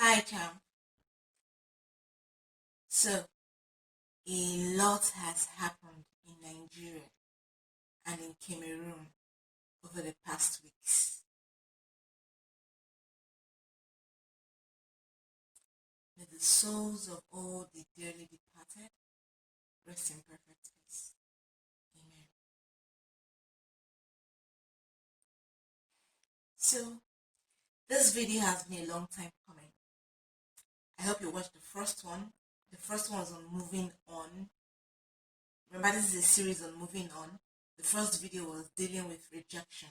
Hi, champ. So, a lot has happened in Nigeria and in Cameroon over the past weeks. May the souls of all the dearly departed rest in perfect peace. Amen. So, this video has been a long time coming. I hope you watched the first one. The first one was on moving on. Remember, this is a series on moving on. The first video was dealing with rejection.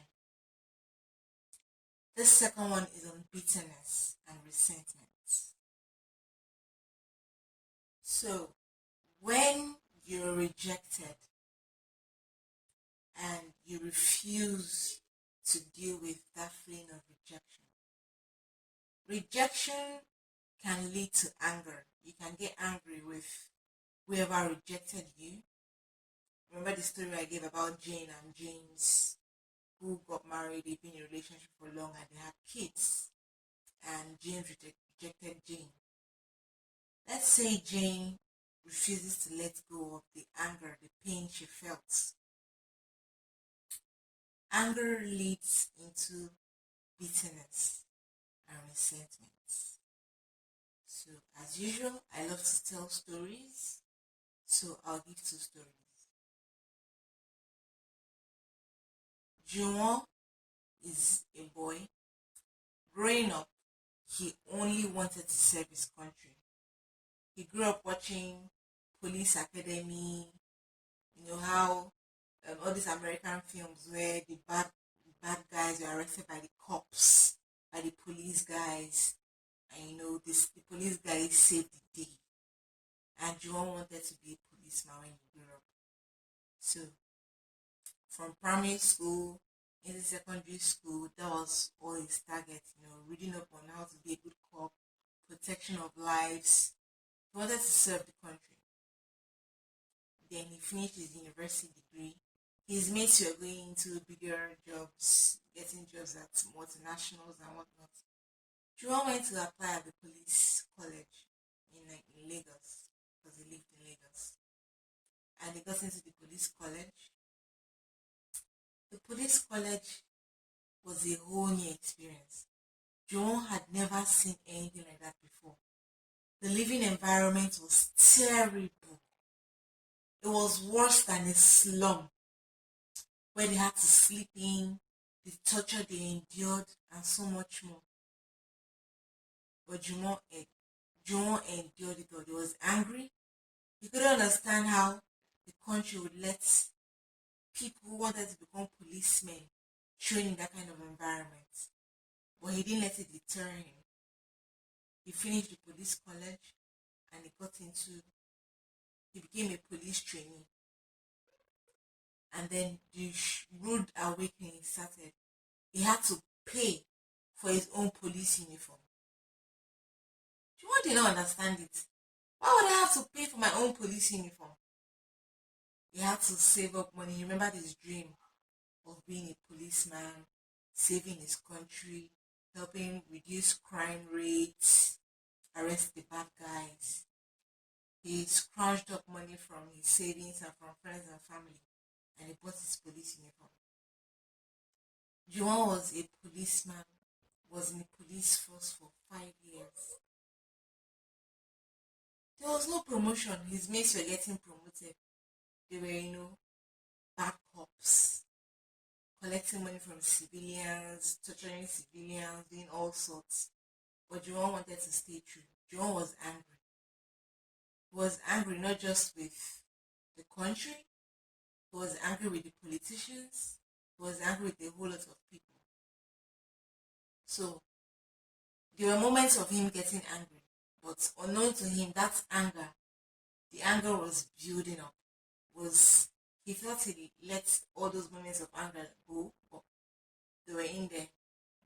This second one is on bitterness and resentment. So, when you're rejected and you refuse to deal with that feeling of rejection, rejection can lead to anger. You can get angry with whoever rejected you. Remember the story I gave about Jane and James, who got married, they've been in a relationship for long and they had kids, and James rejected Jane. Let's say Jane refuses to let go of the anger, the pain she felt. Anger leads into bitterness and resentment. So, as usual, I love to tell stories, so I'll give two stories. Juwon is a boy. Growing up, he only wanted to serve his country. He grew up watching Police Academy, how all these American films where the bad guys were arrested by the cops, by the police guys, and the police guys saved the day. And Juwon wanted to be a policeman when he grew up. So from primary school into secondary school, that was all his target, reading up on how to be a good cop, protection of lives. He wanted to serve the country. Then he finished his university degree. His mates were going into bigger jobs, getting jobs at multinationals and whatnot. Juwon went to apply at the police college in Lagos because he lived in Lagos. And he got into the police college. The police college was a whole new experience. Juwon had never seen anything like that before. The living environment was terrible. It was worse than a slum where they had to sleep in, the torture they endured, and so much more. But Juwon endured it all. He was angry. He couldn't understand how the country would let people who wanted to become policemen train in that kind of environment. But he didn't let it deter him. He finished the police college and he became a police trainee. And then the rude awakening started. He had to pay for his own police uniform. Juwon did not understand it. Why would I have to pay for my own police uniform? He had to save up money. He remembered his dream of being a policeman, saving his country, helping reduce crime rates, arrest the bad guys. He scrounged up money from his savings and from friends and family, and he bought his police uniform. Juwon was a policeman, was in the police force for 5 years. There was no promotion. His mates were getting promoted. They were, bad cops, collecting money from civilians, torturing civilians, doing all sorts. But Juwon wanted to stay true. Juwon was angry. He was angry not just with the country, he was angry with the politicians, he was angry with a whole lot of people. So there were moments of him getting angry, but unknown to him, that anger, the anger was building up. He felt he let all those moments of anger go, but they were in there,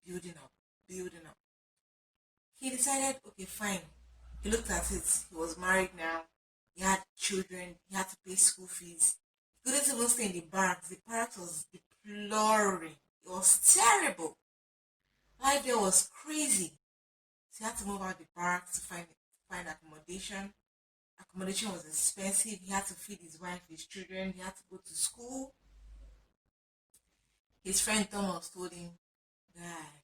building up, building up. He decided, okay, fine. He looked at it. He was married now. He had children. He had to pay school fees. He couldn't even stay in the barracks. The barracks was deploring. It was terrible. Life there was crazy. So he had to move out the barracks to find accommodation. Accommodation was expensive. He had to feed his wife, his children. He had to go to school. His friend Thomas told him, "Guy,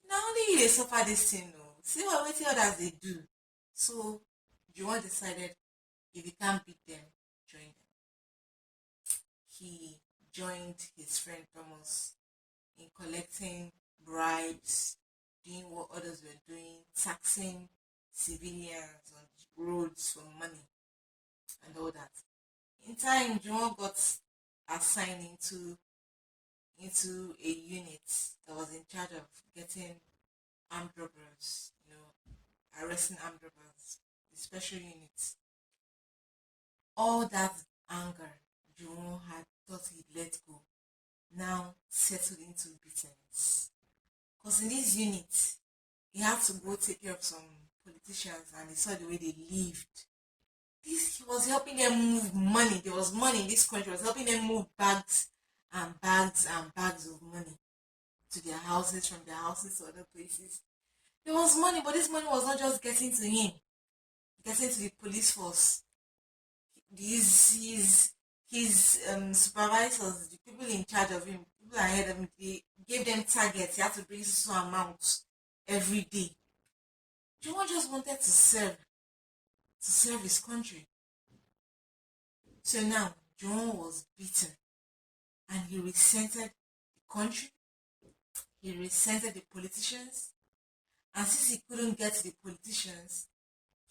now only you dey suffer this thing, no. See what others they do." So Juwon decided if he can't beat them, join them. He joined his friend Thomas in collecting bribes, doing what others were doing, taxing civilians on roads for money and all that. In time, Juwon got assigned into a unit that was in charge of getting armed robbers, arresting armed robbers, the special units. All that anger Juwon had thought he'd let go now settled into bitterness. Because in this unit, he had to go take care of some politicians and he saw the way they lived. He was helping them move money. There was money in this country. He was helping them move bags and bags and bags of money to their houses, from their houses to other places. There was money, but this money was not just getting to him, getting to the police force. His supervisors, the people in charge of him, people ahead of him, they gave them targets. He had to bring some amount every day. Juwon just wanted to serve his country. So now Juwon was beaten and he resented the country, he resented the politicians, and since he couldn't get to the politicians,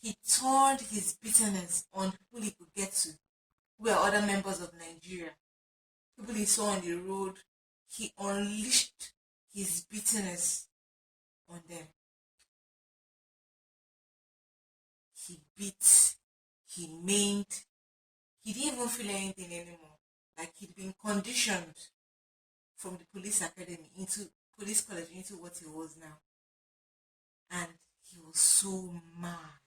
he turned his bitterness on people he could get to, who were other members of Nigeria. People he saw on the road, he unleashed his bitterness on them. He beat, he maimed, he didn't even feel anything anymore. Like he'd been conditioned from the police academy into police college into what he was now. And he was so mad.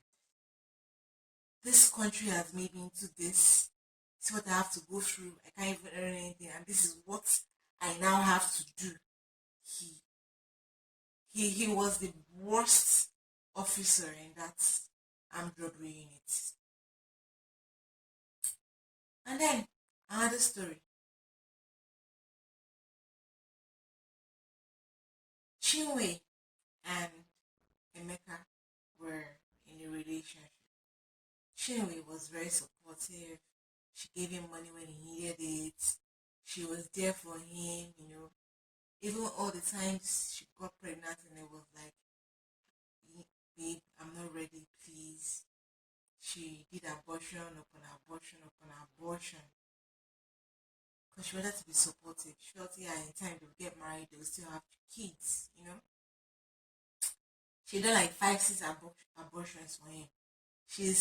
This country has made me into this. It's what I have to go through. I can't even earn anything, and this is what I now have to do. He was the worst officer in that armed robbery unit. And then another story. Chinwe and Emeka were in a relationship. Chinwe was very supportive. She gave him money when he needed it. She was there for him. Even all the times she got pregnant and it was like, babe, I'm not ready, please. She did abortion upon abortion upon abortion. Because she wanted to be supportive. She felt, yeah, in time they'll get married, they'll still have kids. She done like 5, 6 abortions for him. She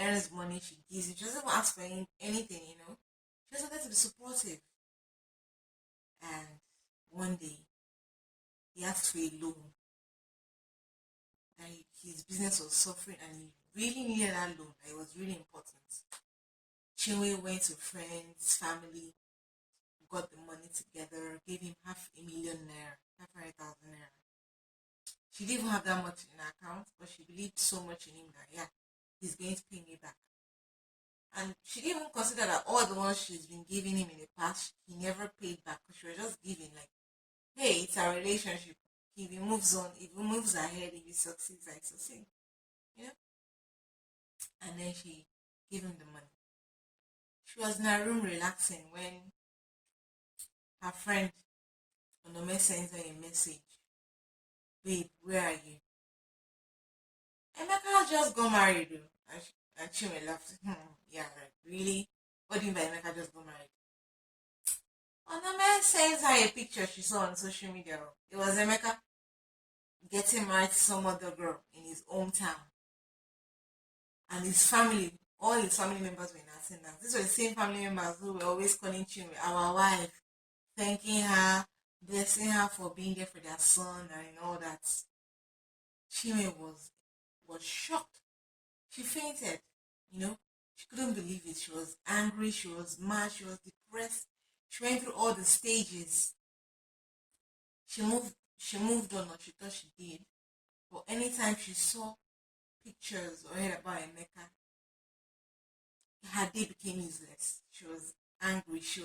earns money, she gives it. She doesn't ask for anything. She just wanted to be supportive. And one day, he asked for a loan. And his business was suffering and he really needed that loan. It was really important. Chinwe went to friends, family, got the money together, gave him 500,000 naira, 500,000 naira. She didn't even have that much in her account, but she believed so much in him that, yeah, he's going to pay me back. And she didn't even consider that all the ones she's been giving him in the past, he never paid back, because she was just giving, like, hey, it's a relationship. If he moves on, if he moves ahead, if he succeeds, I succeed. And then she gave him the money. She was in her room relaxing when her friend Onome sends her a message. Babe, where are you? Emeka just got married though. And Chinwe laughed. Yeah, right. Really? What do you mean by Emeka just got married? Onome sends her a picture she saw on social media. It was Emeka getting married to some other girl in his hometown. And his family, all his family members were in attendance. These were the same family members who were always calling Chinwe our wife, thanking her, blessing her for being there for their son and all that. Chinwe was shocked. She fainted. She couldn't believe it. She was angry, she was mad, she was depressed. She went through all the stages. She moved on, or she thought she did. But anytime she saw pictures or heard about Emeka, her day became useless. She was angry. She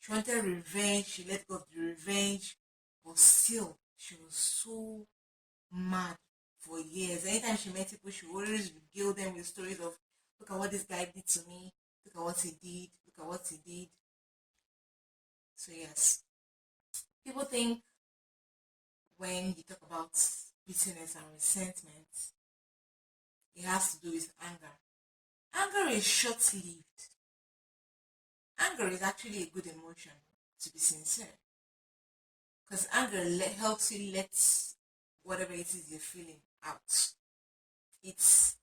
wanted revenge. She let go of the revenge, but still she was so mad for years. Anytime she met people, she would always regale them with stories of, look at what this guy did to me. Look at what he did. Look at what he did. So yes, people think when you talk about bitterness and resentment, it has to do with anger. Anger is short-lived. Anger is actually a good emotion, to be sincere, because anger helps you let whatever it is you're feeling out. It's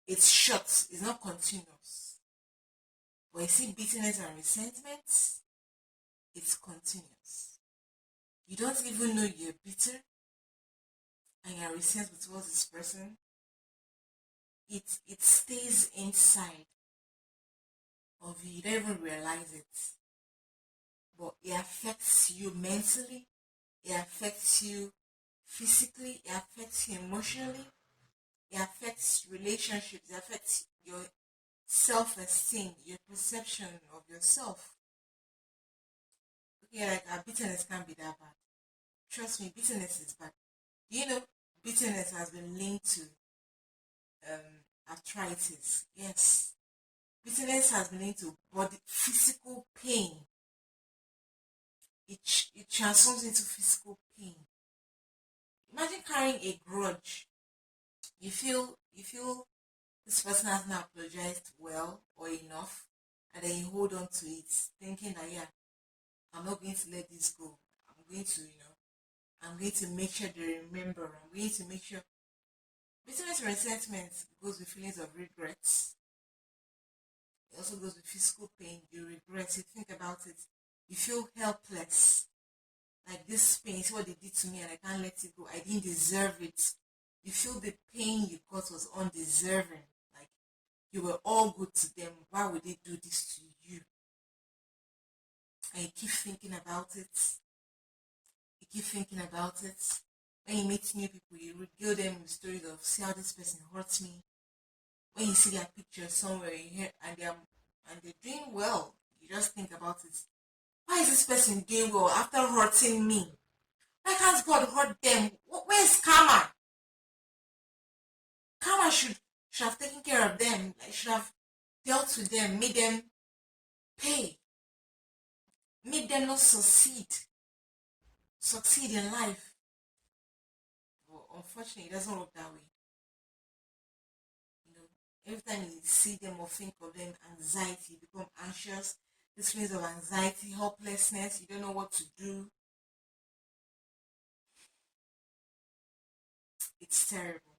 it's short, it's not continuous. But you see, bitterness and resentment, it's continuous. You don't even know you're bitter and you're resentful towards this person. It stays inside of you. You don't even realize it. But it affects you mentally, it affects you physically, it affects you emotionally, it affects relationships, it affects your self-esteem, your perception of yourself. Okay, like our bitterness can't be that bad. Trust me, bitterness is bad. Do you know bitterness has been linked to arthritis? Yes. Bitterness has been linked to body physical pain. It transforms into physical pain. Imagine carrying a grudge. You feel this person has not apologized well or enough, and then you hold on to it, thinking that yeah, I'm not going to let this go. I'm going to make sure they remember. I'm going to make sure. Bitterness and resentment goes with feelings of regrets. It also goes with physical pain. You regret. You think about it. You feel helpless. Like this pain, see what they did to me, and I can't let it go. I didn't deserve it. You feel the pain you got was undeserving. Like you were all good to them. Why would they do this to you? And you keep thinking about it. You keep thinking about it. When you meet new people, you regale them with stories of, see how this person hurts me. When you see their picture somewhere, you hear, and they're doing well, you just think about it. Why is this person doing well after hurting me? Why can't God hurt them? Where's karma? Karma should have taken care of them. Like should have dealt with them, made them pay, made them not succeed in life. But unfortunately, it doesn't work that way. You know, every time you see them or think of them, anxiety, you become anxious. This feelings of anxiety, helplessness, you don't know what to do. It's terrible.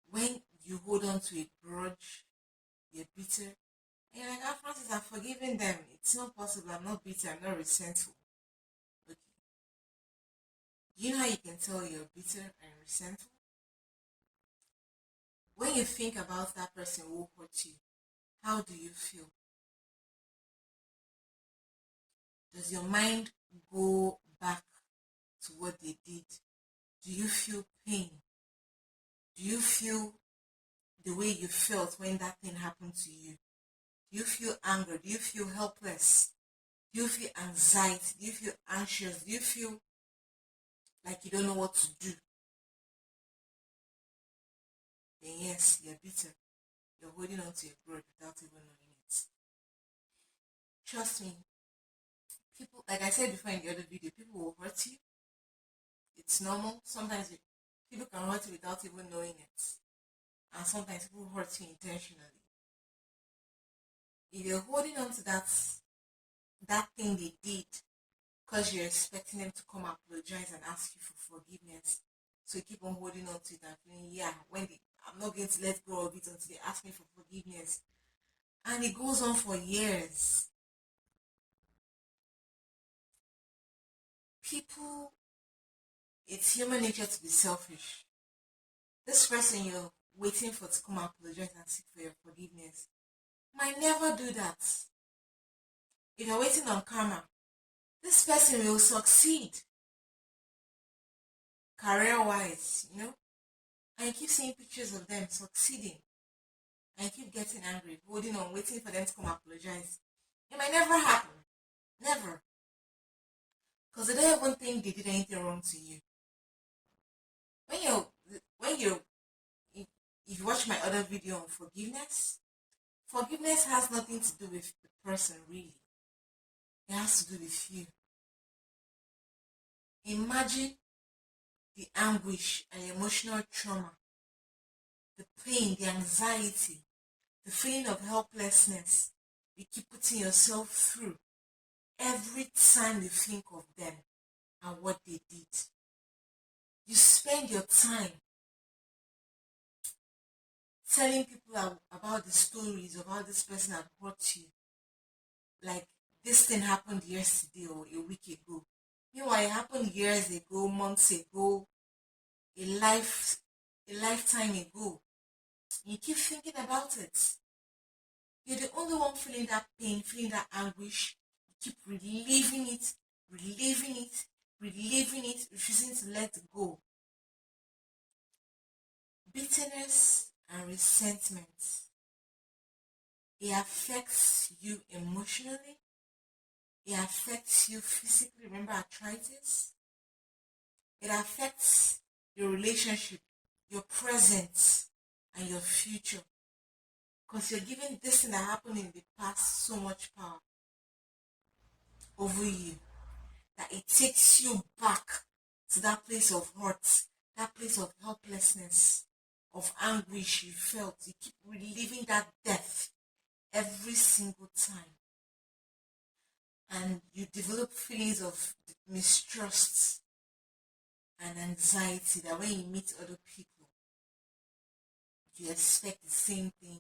When you hold on to a grudge, you're bitter, and you're like, ah, Francis, I've forgiven them. It's not possible. I'm not bitter. I'm not resentful. Okay. Do you know how you can tell you're bitter and resentful? When you think about that person who hurt you, how do you feel? Does your mind go back to what they did? Do you feel pain? Do you feel the way you felt when that thing happened to you? Do you feel anger? Do you feel helpless? Do you feel anxiety? Do you feel anxious? Do you feel like you don't know what to do? Then yes, you're bitter. You're holding on to your grudge without even knowing it. Trust me, people, like I said before in the other video, people will hurt you. It's normal. Sometimes people can hurt you without even knowing it. And sometimes people hurt you intentionally. If you're holding on to that thing they did because you're expecting them to come apologize and ask you for forgiveness, so you keep on holding on to it and feeling, yeah, I'm not going to let go of it until they ask me for forgiveness. And it goes on for years. People, it's human nature to be selfish. This person you're waiting for to come apologize and seek for your forgiveness might never do that. If you're waiting on karma, this person will succeed. career-wise, and you keep seeing pictures of them succeeding, and you keep getting angry, holding on, waiting for them to come apologize. It might never happen. Never. Because they don't even think they did anything wrong to you. When you if you watch my other video on forgiveness has nothing to do with the person really. It has to do with you. Imagine the anguish and emotional trauma, the pain, the anxiety, the feeling of helplessness you keep putting yourself through every time you think of them and what they did. You spend your time telling people about the stories of how this person had hurt you. Like, this thing happened yesterday or a week ago. Meanwhile, it happened years ago, months ago, a lifetime ago. You keep thinking about it. You're the only one feeling that pain, feeling that anguish. You keep reliving it, reliving it, reliving it, refusing to let go. Bitterness and resentment. It affects you emotionally. It affects you physically. Remember arthritis? It affects your relationship, your present, and your future. Because you're giving this thing that happened in the past so much power over you that it takes you back to that place of hurt, that place of helplessness, of anguish you felt. You keep reliving that death every single time. And you develop feelings of mistrust and anxiety that when you meet other people, you expect the same thing,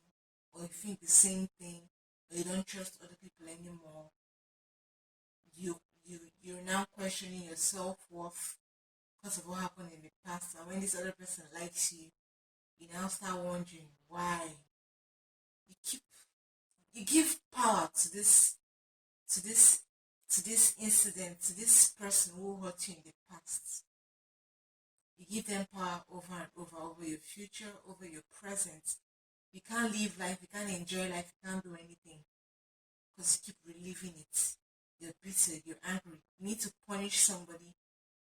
or you think the same thing, or you don't trust other people anymore. You're now questioning your self-worth because of what happened in the past. And when this other person likes you, you now start wondering why. You give power to this incident, to this person who hurt you in the past. You give them power over and over your future, over your present. You can't live life, you can't enjoy life, you can't do anything because you keep reliving it. You're bitter, you're angry. You need to punish somebody,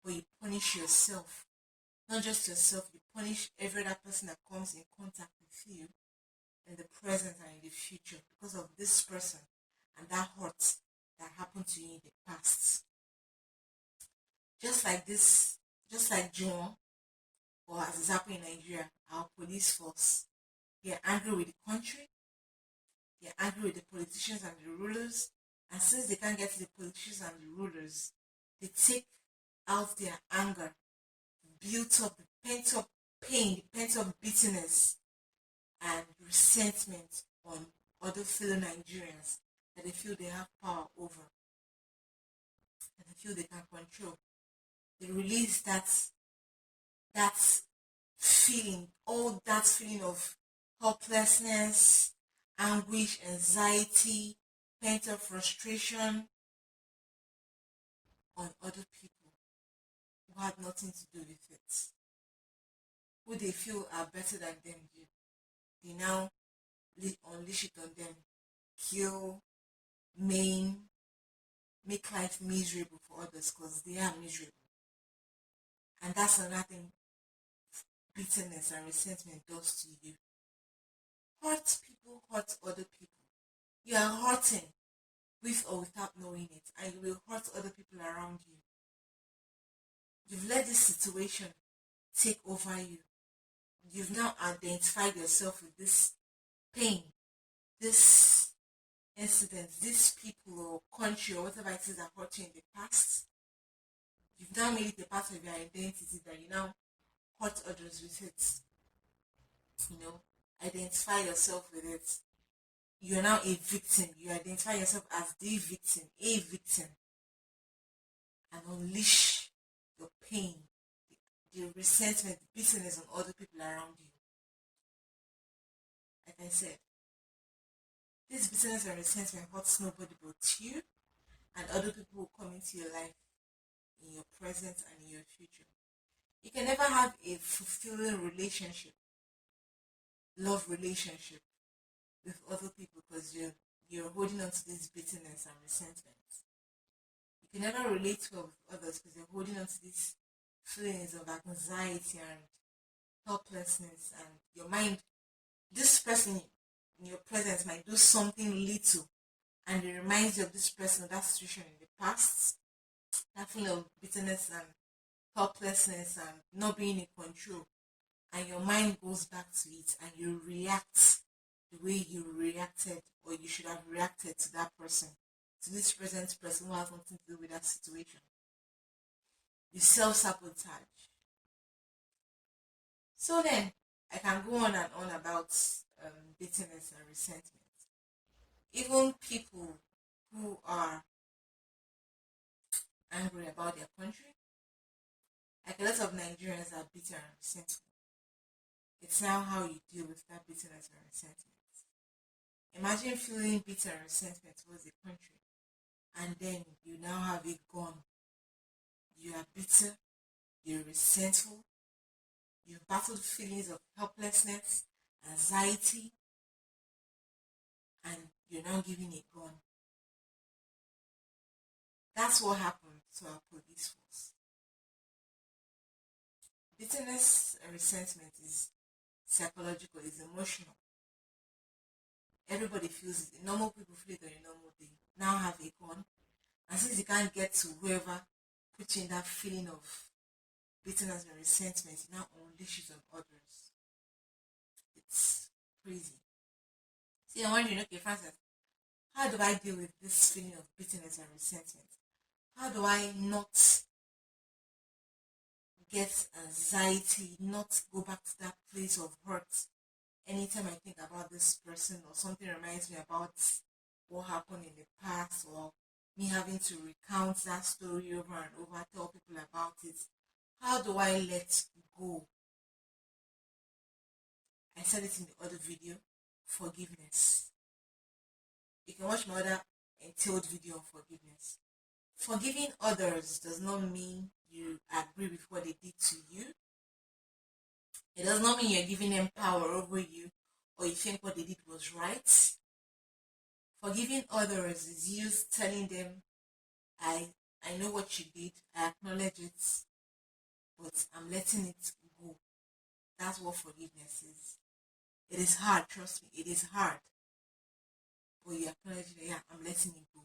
but you punish yourself. Not just yourself, you punish every other person that comes in contact with you in the present and in the future because of this person and that hurt that happened to you in the past. Just like John, or as is happening in Nigeria, our police force, they're angry with the country, they're angry with the politicians and the rulers, and since they can't get to the politicians and the rulers, they take out their anger, built up, the pent up pain, the pent up bitterness and resentment on other fellow Nigerians that they feel they have power over, that they feel they can control. They release that feeling, all that feeling of helplessness, anguish, anxiety, pent up frustration on other people who had nothing to do with it, who they feel are better than them. They now unleash it on them, kill, maim, make life miserable for others because they are miserable. And that's another thing bitterness and resentment does to you. Hurt people hurt other people. You are hurting with or without knowing it, and you will hurt other people around you. You've let this situation take over you. You've now identified yourself with this pain, this incident, these people or country or whatever it is that hurt you in the past. You've now made it a part of your identity that you now hurt others with it. Identify yourself with it. You're now a victim. You identify yourself as the victim, a victim, and unleash your pain, the resentment, the bitterness on other people around you. Like I said, this bitterness and resentment hurts nobody but you and other people who come into your life in your present and in your future. You can never have a fulfilling relationship, love relationship with other people because you're holding on to this bitterness and resentment. You can never relate well with others because you're holding on to these feelings of anxiety and helplessness, and your mind, this person in your presence might do something little and it reminds you of this person or that situation in the past, that feeling of bitterness and helplessness and not being in control, and your mind goes back to it and you react the way you reacted or you should have reacted to that person, to this present person who has nothing to do with that situation. You self-sabotage. So then I can go on and on about bitterness and resentment. Even people who are angry about their country, like a lot of Nigerians are bitter and resentful. It's now how you deal with that bitterness and resentment. Imagine feeling bitter and resentment towards a country, and then you now have it gone. You are bitter, you're resentful, you've battled feelings of helplessness, anxiety, and you're now giving it gone. That's what happened to our police force. Bitterness and resentment is psychological, it's emotional. Everybody feels it. Normal people feel it on a normal day. Now have a gun. And since you can't get to whoever put you in that feeling of bitterness and resentment, it now unleashes on others. It's crazy. See, I'm wondering, okay, Francis, how do I deal with this feeling of bitterness and resentment? How do I not get anxiety, not go back to that place of hurt anytime I think about this person or something reminds me about what happened in the past, or me having to recount that story over and over, tell people about it? How do I let go? I said it in the other video, forgiveness. You can watch my other entailed video on forgiveness. Forgiving others does not mean you agree with what they did to you. It does not mean you're giving them power over you or you think what they did was right. Forgiving others is you telling them, I know what you did, I acknowledge it, but I'm letting it go. That's what forgiveness is. It is hard, trust me, it is hard. But you acknowledge that, yeah, I'm letting it go.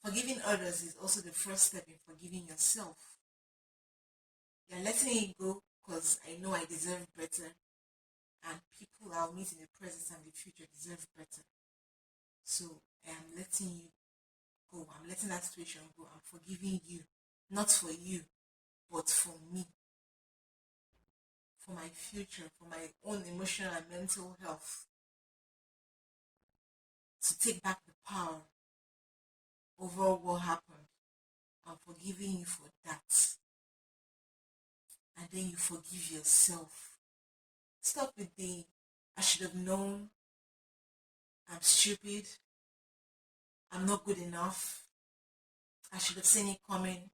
Forgiving others is also the first step in forgiving yourself. You're letting it go because I know I deserve better, and people I'll meet in the present and the future deserve better. So I am letting you go. I'm letting that situation go. I'm forgiving you. Not for you, but for me. For my future, for my own emotional and mental health. To take back the power over what happened. I'm forgiving you for that. And then you forgive yourself. Stop with the I should have known, I'm stupid, I'm not good enough, I should have seen it coming,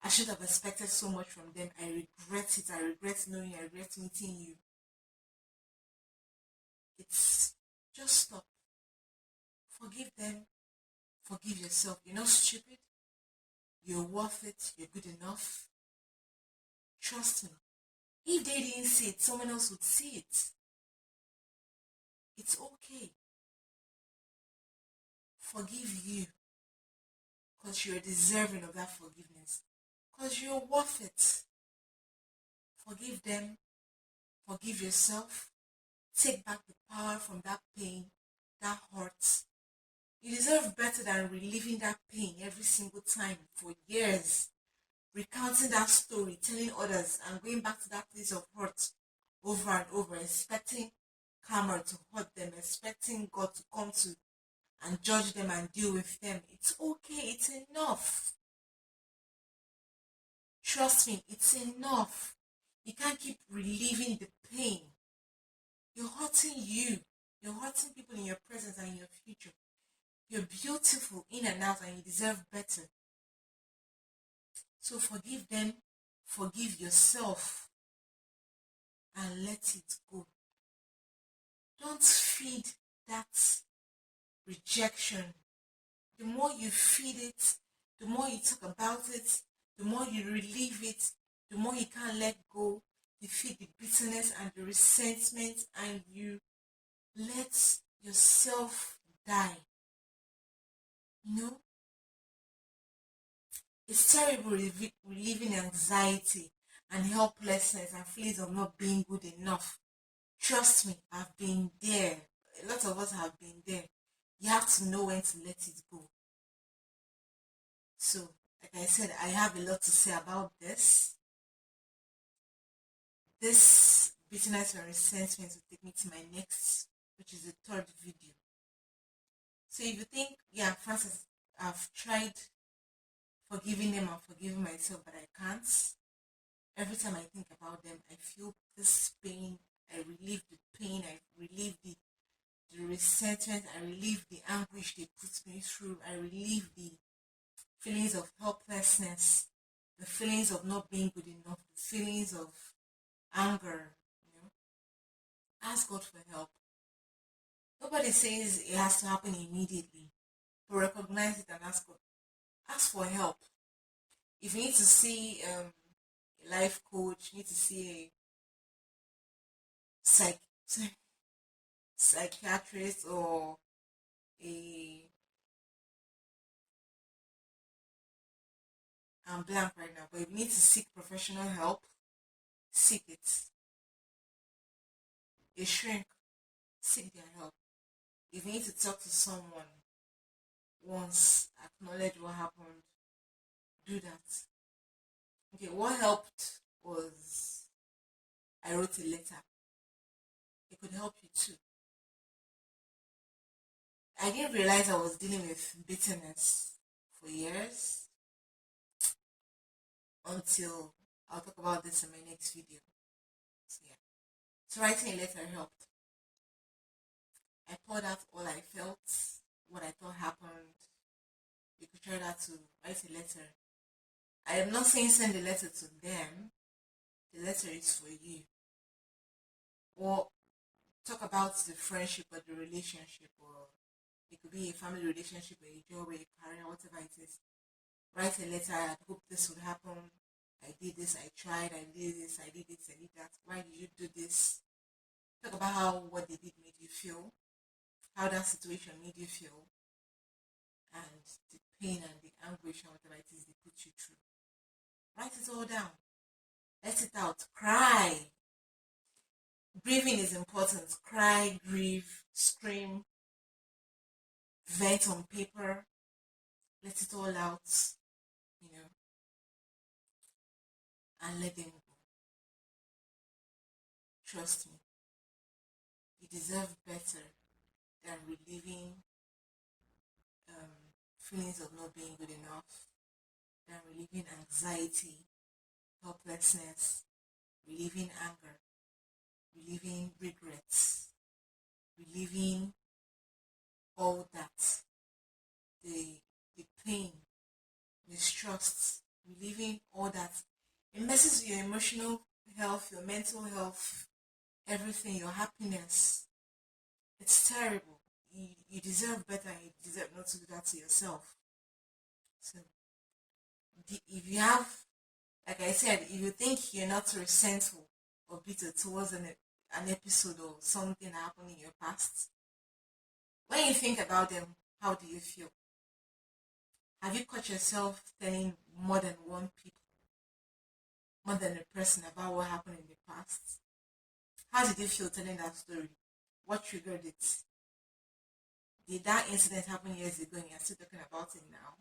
I should have expected so much from them, I regret it, I regret knowing, I regret meeting you. It's just stop. Forgive them, forgive yourself. You're not stupid, you're worth it, you're good enough. Trust me. If they didn't see it, someone else would see it. It's okay. Forgive you because you're deserving of that forgiveness. Because you're worth it. Forgive them. Forgive yourself. Take back the power from that pain, that hurt. You deserve better than reliving that pain every single time for years. Recounting that story, telling others, and going back to that place of hurt over and over, expecting karma to hurt them, expecting God to come to and judge them and deal with them. It's okay, it's enough. Trust me, it's enough. You can't keep reliving the pain. You're hurting you. You're hurting people in your present and in your future. You're beautiful in and out and you deserve better. So forgive them, Forgive yourself and let it go. Don't feed that rejection. The more you feed it, the more you talk about it, the more you relieve it, the more you can't let go. You feed the bitterness and the resentment, and you let yourself die. You know, it's terrible relieving anxiety and helplessness and feelings of not being good enough. Trust me, I've been there. A lot of us have been there. You have to know when to let it go. So, like I said, I have a lot to say about this. This bitterness and resentment will take me to my next, which is the third video. So if you think, yeah, Francis, I've tried forgiving them and forgiving myself, but I can't. Every time I think about them, I feel this pain. I relieve the pain. I relieve the resentment. I relieve the anguish they put me through. I relieve the feelings of helplessness, the feelings of not being good enough, the feelings of anger. You know, ask God for help. Nobody says it has to happen immediately, but recognize it and ask God. Ask for help. If you need to see a life coach, you need to see a psych- psychiatrist or a I'm blank right now, but if you need to seek professional help, seek it. A shrink, seek their help. If you need to talk to someone once, acknowledge what happened, do that. Okay, what helped was I wrote a letter. It could help you too. I didn't realize I was dealing with bitterness for years until I'll talk about this in my next video. So yeah. So writing a letter helped. I poured out all I felt, what I thought happened. You could try that to write a letter. I am not saying send a letter to them. The letter is for you. Or talk about the friendship or the relationship, or it could be a family relationship, or a job, or a career, whatever it is. Write a letter. I hope this would happen. I did this. I tried. I did this. I did this. I did that. Why did you do this? Talk about how what they did made you feel, how that situation made you feel, and the pain and the anguish and whatever it is they put you through. Write it all down. Let it out. Cry. Breathing is important. Cry, grieve, scream, vent on paper. Let it all out, you know, and let them go. Trust me. You deserve better than relieving feelings of not being good enough, than relieving anxiety, helplessness, relieving anger, relieving regrets, relieving all that, the the pain, mistrust, relieving all that. It messes with your emotional health, your mental health, everything, your happiness. It's terrible. You deserve better and you deserve not to do that to yourself. So if you have, like I said, if you think you're not resentful or bitter towards an episode or something that happened in your past, when you think about them, how do you feel? Have you caught yourself telling more than one people, more than a person about what happened in the past? How did you feel telling that story? What triggered it? Did that incident happen years ago and you're still talking about it now?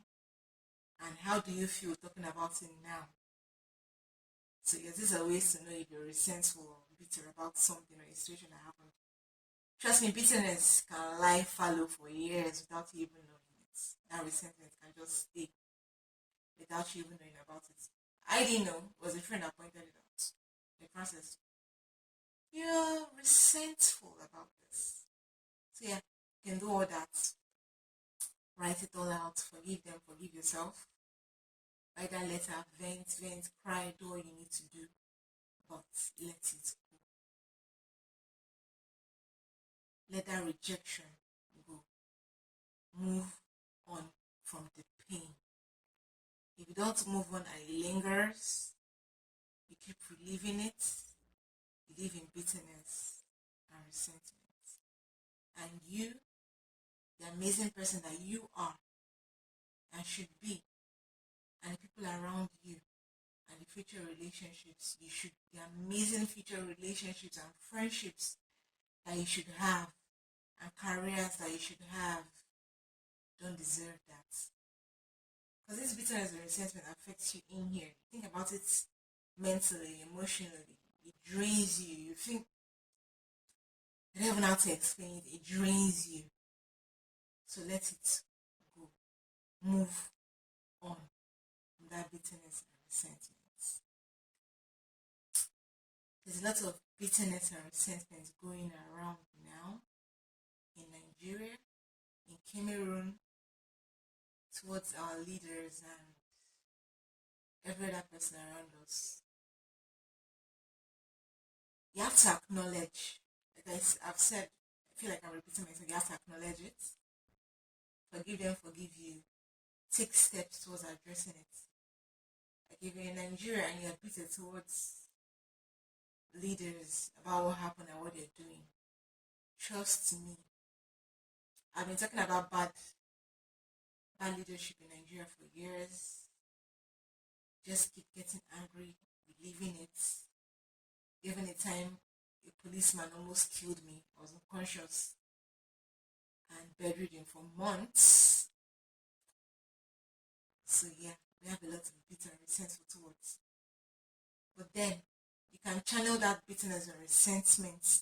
And how do you feel talking about it now? So yes, these are ways to know if you're resentful or bitter about something or a situation that happened. Trust me, bitterness can lie fallow for years without you even knowing it. That resentment can just stay without you even knowing about it. I didn't know. It was a friend that pointed it out. Like Francis, you're resentful about this. So yeah, you can do all that. Write it all out. Forgive them. Forgive yourself. Either let her vent, cry, do all you need to do, but let it go. Let that rejection go. Move on from the pain. If you don't move on and it lingers, you keep reliving it, you live in bitterness and resentment. And you, the amazing person that you are and should be, and the people around you, and the future relationships you should, the amazing future relationships and friendships that you should have, and careers that you should have, don't deserve that. Because this bitterness and resentment affects you in here. Think about it mentally, emotionally. It drains you. You think, I don't even know how to explain it. It drains you. So let it go. Move on from that bitterness and resentment. There's a lot of bitterness and resentment going around now in Nigeria, in Cameroon, towards our leaders and every other person around us. You have to acknowledge, like I've said, I feel like I'm repeating myself, you have to acknowledge it, forgive them, forgive you, take steps towards addressing it. Like if you're in Nigeria and you're bitter towards leaders about what happened and what they're doing, trust me, I've been talking about bad leadership in Nigeria for years. Just keep getting angry, reliving it. Even a time a policeman almost killed me. I was unconscious and bedridden for months. So yeah, we have a lot of bitter and resentful towards. But then you can channel that bitterness and resentment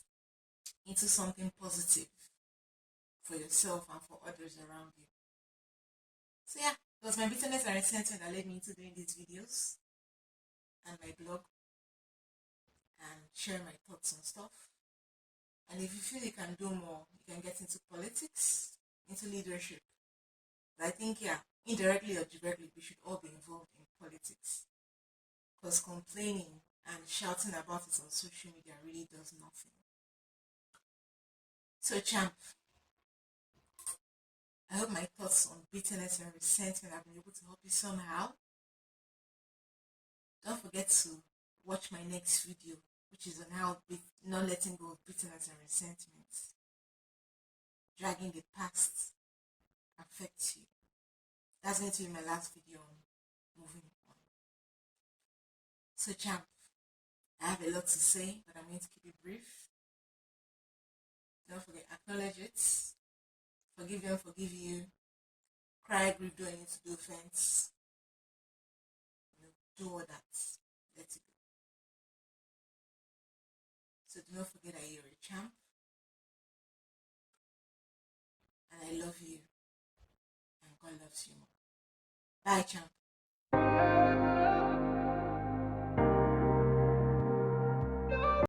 into something positive for yourself and for others around you. So yeah, it was my bitterness and resentment that led me into doing these videos and my blog and share my thoughts on stuff. And if you feel you can do more, you can get into politics, into leadership. But I think, yeah, indirectly or directly, we should all be involved in politics. Because complaining and shouting about it on social media really does nothing. So, champ, I hope my thoughts on bitterness and resentment have been able to help you somehow. Don't forget to watch my next video, which is on how not letting go of bitterness and resentment, dragging the past affects you. That's going to be my last video on moving on. So, champ, I have a lot to say, but I'm going to keep it brief. Don't forget, acknowledge it. Forgive them, forgive you. Cry, grieve, do I need to do offense. Do all that. Let it go. So do not forget that you're a champ. And I love you. And God loves you more. Bye, champ.